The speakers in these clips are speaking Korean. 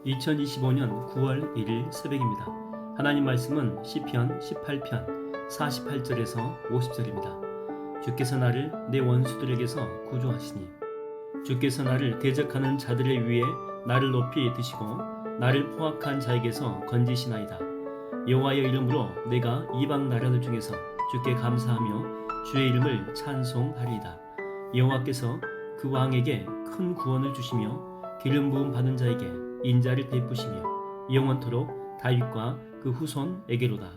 2025년 9월 1일 새벽입니다. 하나님 말씀은 시편 18편 48절에서 50절입니다. 주께서 나를 내 원수들에게서 구조하시니 주께서 나를 대적하는 자들의 위에 나를 높이 드시고 나를 포악한 자에게서 건지시나이다. 여호와의 이름으로 내가 이방 나라들 중에서 주께 감사하며 주의 이름을 찬송하리이다. 여호와께서 그 왕에게 큰 구원을 주시며 기름 부음 받은 자에게 인자를 베푸시며 영원토록 다윗과 그 후손에게로다.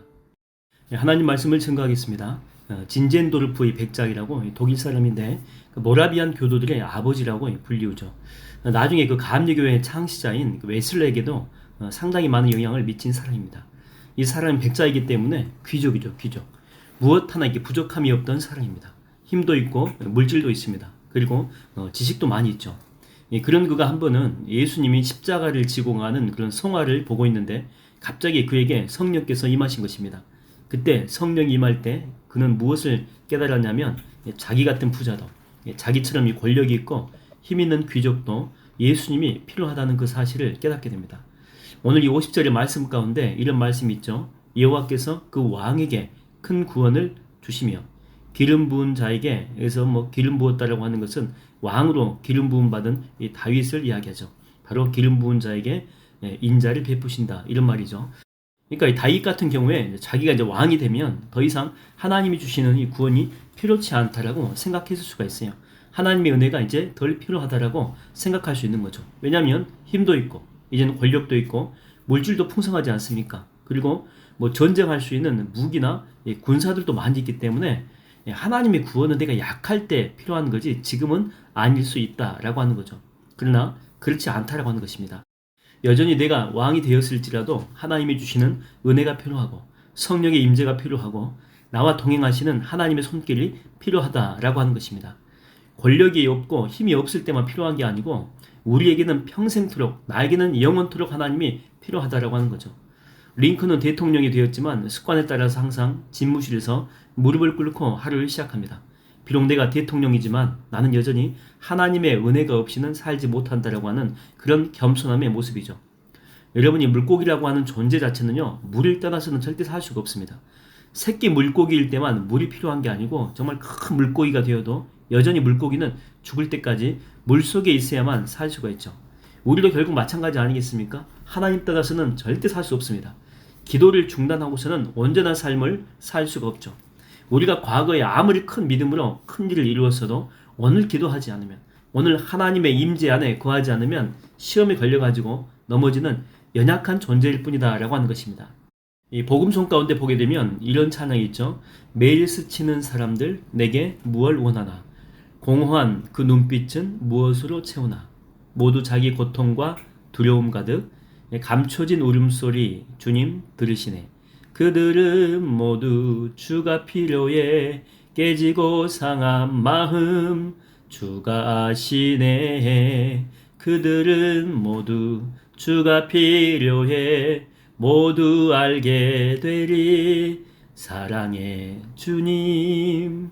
하나님 말씀을 증거하겠습니다. 진젠도르프의 백작이라고 독일 사람인데 모라비안 교도들의 아버지라고 불리우죠. 나중에 그 감리교회의 창시자인 웨슬레에게도 상당히 많은 영향을 미친 사람입니다. 이 사람은 백작이기 때문에 귀족이죠, 귀족. 무엇 하나 이렇게 부족함이 없던 사람입니다. 힘도 있고 물질도 있습니다. 그리고 지식도 많이 있죠. 그런 그가 한 번은 예수님이 십자가를 지고 가는 그런 성화를 보고 있는데 갑자기 그에게 성령께서 임하신 것입니다. 그때 성령이 임할 때 그는 무엇을 깨달았냐면 자기 같은 부자도 자기처럼 이 권력이 있고 힘 있는 귀족도 예수님이 필요하다는 그 사실을 깨닫게 됩니다. 오늘 이 50절의 말씀 가운데 이런 말씀이 있죠. 여호와께서 그 왕에게 큰 구원을 주시며 기름 부은 자에게, 여기서 기름 부었다라고 하는 것은 왕으로 기름 부음 받은 이 다윗을 이야기하죠. 바로 기름 부은 자에게 인자를 베푸신다, 이런 말이죠. 그러니까 이 다윗 같은 경우에 자기가 이제 왕이 되면 더 이상 하나님이 주시는 이 구원이 필요치 않다라고 생각했을 수가 있어요. 하나님의 은혜가 이제 덜 필요하다라고 생각할 수 있는 거죠. 왜냐하면 힘도 있고 이제는 권력도 있고 물질도 풍성하지 않습니까? 그리고 전쟁할 수 있는 무기나 군사들도 많이 있기 때문에 하나님의 구원은 내가 약할 때 필요한 거지 지금은 아닐 수 있다라고 하는 거죠. 그러나 그렇지 않다라고 하는 것입니다. 여전히 내가 왕이 되었을지라도 하나님이 주시는 은혜가 필요하고 성령의 임재가 필요하고 나와 동행하시는 하나님의 손길이 필요하다라고 하는 것입니다. 권력이 없고 힘이 없을 때만 필요한 게 아니고 우리에게는 평생토록, 나에게는 영원토록 하나님이 필요하다라고 하는 거죠. 링컨은 대통령이 되었지만 습관에 따라서 항상 집무실에서 무릎을 꿇고 하루를 시작합니다. 비록 내가 대통령이지만 나는 여전히 하나님의 은혜가 없이는 살지 못한다라고 하는 그런 겸손함의 모습이죠. 여러분이 물고기라고 하는 존재 자체는요, 물을 떠나서는 절대 살 수가 없습니다. 새끼 물고기일 때만 물이 필요한 게 아니고 정말 큰 물고기가 되어도 여전히 물고기는 죽을 때까지 물속에 있어야만 살 수가 있죠. 우리도 결국 마찬가지 아니겠습니까? 하나님 떠나서는 절대 살 수 없습니다. 기도를 중단하고서는 온전한 삶을 살 수가 없죠. 우리가 과거에 아무리 큰 믿음으로 큰 일을 이루었어도 오늘 기도하지 않으면, 오늘 하나님의 임재 안에 거하지 않으면 시험에 걸려가지고 넘어지는 연약한 존재일 뿐이다 라고 하는 것입니다. 이 복음송 가운데 보게 되면 이런 찬양이 있죠. 매일 스치는 사람들 내게 무엇을 원하나, 공허한 그 눈빛은 무엇으로 채우나, 모두 자기 고통과 두려움 가득 감춰진 울음소리 주님 들으시네. 그들은 모두 주가 필요해 깨지고 상한 마음 주가 아시네. 그들은 모두 주가 필요해 모두 알게 되리 사랑의 주님.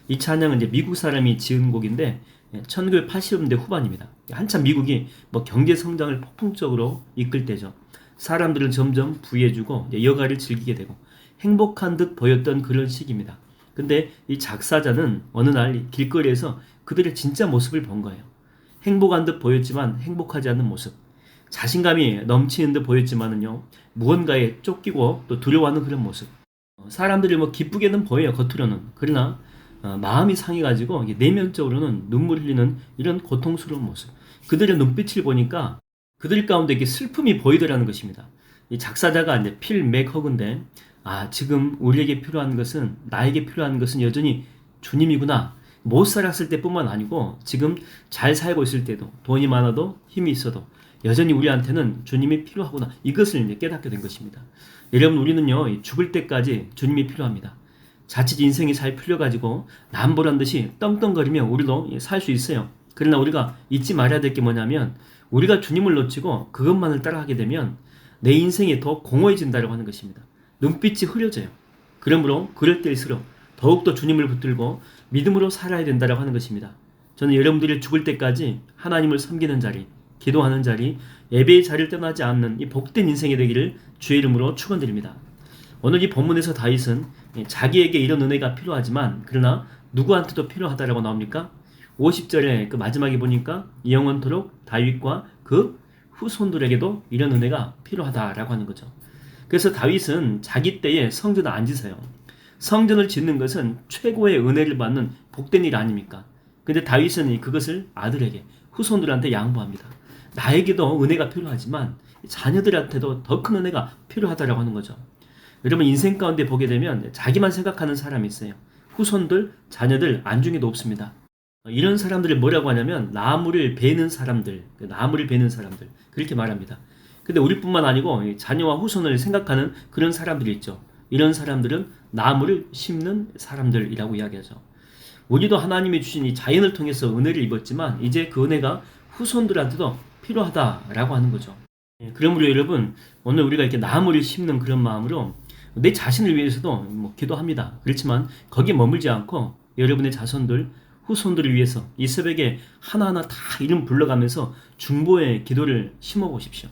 이 찬양은 이제 미국 사람이 지은 곡인데 1980년대 후반입니다. 한참 미국이 경제 성장을 폭풍적으로 이끌 때죠. 사람들은 점점 부유해지고 여가를 즐기게 되고 행복한 듯 보였던 그런 시기입니다. 근데 이 작사자는 어느 날 길거리에서 그들의 진짜 모습을 본 거예요. 행복한 듯 보였지만 행복하지 않는 모습. 자신감이 넘치는 듯 보였지만은요, 무언가에 쫓기고 또 두려워하는 그런 모습. 사람들이 기쁘게는 보여요, 겉으로는. 그러나 마음이 상해가지고 내면적으로는 눈물 흘리는 이런 고통스러운 모습. 그들의 눈빛을 보니까 그들 가운데 이렇게 슬픔이 보이더라는 것입니다. 이 작사자가 이제 필 맥허그인데, 지금 우리에게 필요한 것은, 나에게 필요한 것은 여전히 주님이구나. 못 살았을 때뿐만 아니고 지금 잘 살고 있을 때도, 돈이 많아도 힘이 있어도 여전히 우리한테는 주님이 필요하구나. 이것을 이제 깨닫게 된 것입니다. 여러분, 우리는요, 죽을 때까지 주님이 필요합니다. 자칫 인생이 잘 풀려가지고 남보란 듯이 떵떵거리며 우리도 살 수 있어요. 그러나 우리가 잊지 말아야 될 게 뭐냐면, 우리가 주님을 놓치고 그것만을 따라하게 되면 내 인생이 더 공허해진다고 하는 것입니다. 눈빛이 흐려져요. 그러므로 그럴 때일수록 더욱더 주님을 붙들고 믿음으로 살아야 된다고 하는 것입니다. 저는 여러분들이 죽을 때까지 하나님을 섬기는 자리, 기도하는 자리, 예배의 자리를 떠나지 않는 이 복된 인생이 되기를 주의 이름으로 축원드립니다. 오늘 이 본문에서 다윗은 자기에게 이런 은혜가 필요하지만 그러나 누구한테도 필요하다라고 나옵니까? 50절에 그 마지막에 보니까 영원토록 다윗과 그 후손들에게도 이런 은혜가 필요하다라고 하는 거죠. 그래서 다윗은 자기 때에 성전을 안 지세요. 성전을 짓는 것은 최고의 은혜를 받는 복된 일 아닙니까? 근데 다윗은 그것을 아들에게, 후손들한테 양보합니다. 나에게도 은혜가 필요하지만 자녀들한테도 더 큰 은혜가 필요하다라고 하는 거죠. 여러분 인생 가운데 보게 되면 자기만 생각하는 사람이 있어요. 후손들, 자녀들 안중에도 없습니다. 이런 사람들을 뭐라고 하냐면 나무를 베는 사람들, 그렇게 말합니다. 근데 우리뿐만 아니고 자녀와 후손을 생각하는 그런 사람들이 있죠. 이런 사람들은 나무를 심는 사람들이라고 이야기하죠. 우리도 하나님이 주신 이 자연을 통해서 은혜를 입었지만 이제 그 은혜가 후손들한테도 필요하다라고 하는 거죠. 그러므로 여러분 오늘 우리가 이렇게 나무를 심는 그런 마음으로 내 자신을 위해서도 기도합니다. 그렇지만 거기에 머물지 않고 여러분의 자손들, 후손들을 위해서 이 새벽에 하나하나 다 이름 불러가면서 중보의 기도를 심어보십시오.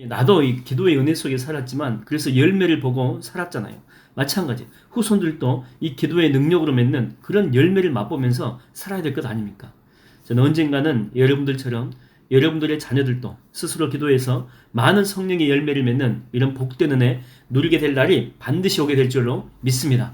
나도 이 기도의 은혜 속에 살았지만 그래서 열매를 보고 살았잖아요. 마찬가지 후손들도 이 기도의 능력으로 맺는 그런 열매를 맛보면서 살아야 될 것 아닙니까? 저는 언젠가는 여러분들처럼 여러분들의 자녀들도 스스로 기도해서 많은 성령의 열매를 맺는 이런 복된 은혜 누리게 될 날이 반드시 오게 될 줄로 믿습니다.